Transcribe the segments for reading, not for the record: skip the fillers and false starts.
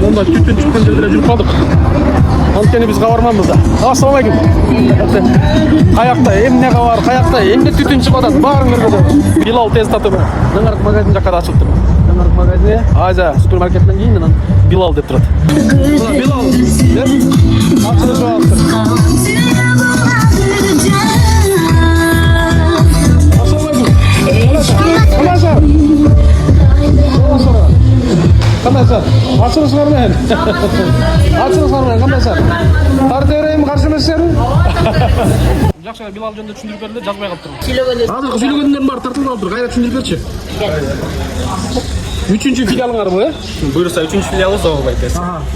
Onda tütün çıkkan жерде жүрүп калдык. Анткени биз кабарманбыз да. Ассалам алейкум. Каякта эмне кабар, каякта эмне түтүн чыгып атат, баарын көргөзөбүз. Билал тез татып. Даңарык магазин жакка да ачылып тур. Даңарык магазини Азия супермаркеттен кийин анан Билал деп турат. Билал, ачылып алыптыр. Qanday sar? Açılışlar men. Açılışlar men qanday sar? Tartereyim qarşı emasizmi? Жақсы, Билал жөнүндө түшүндүрүп берди, жазбай калыптыр. Азыркы сүйлөгөндөрүм бар тартылып алыптыр. Кайра түшүндүрүп берчи. 3-чү филиалыңар бу, Буюрса 3-чү филиалы Соғылбайт.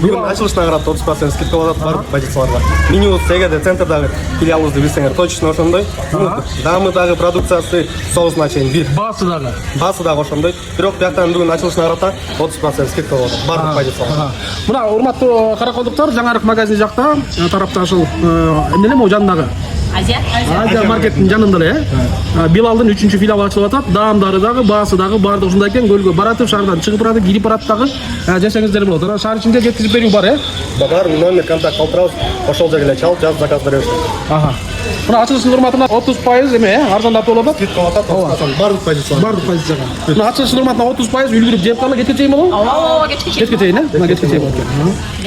Бүгүн ачылышына карап 30% скидка болот барлык позицияларга. Минимум сегеде центрдагы филиалыбызды билсеңер точно ошондой. Дамыдагы продукциясы соусуна чейин бир. Басы дагы ошондой. Бирок бияктан бүгүн ачылышына карата 30% скидка болот барлык позицияларга. Мына урматтуу караколдуктар, жаңарык магазин жакта тарапта ошол эмне могу жанындагы Азия маркеттин жанында эле, Билалдын 3-чү филиалы ачылып атат. Даамдары дагы, баасы дагы баардыгы ушундай экен. Көлгө баратып, шаардан чыгып баратып, кирип барат дагы жашаңыздар болот. Шаар ичинде жеткизип берүү бар, Бар, номер контакт калтырабыз. Ошол жерге эле чалып, жазып заказ беребиз. Мына ачылыштын урматына 30% эме, арзандатып болот. Скидка болот, барлык позицияга. Бардык позицияга. Мына ачылыштын урматына 30% үлгүрүп жеп калган кечке чейин болобу? Ооба, кечке чейин. Кечке чейин, Мына кечке чейин болот.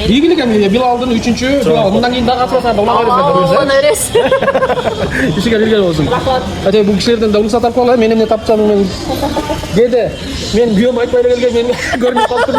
Ийгилик эми Билалдын 3-чү филиалы. Мындан кийин дагы ачылат, улам Нерес. İşine bilgi olsun. Hadi bu kişilerden de onu satar kola. Benim ne tapacağım ben. Gede. Ben biyom aytmayla gelgen. Ben görmüyor kalktım.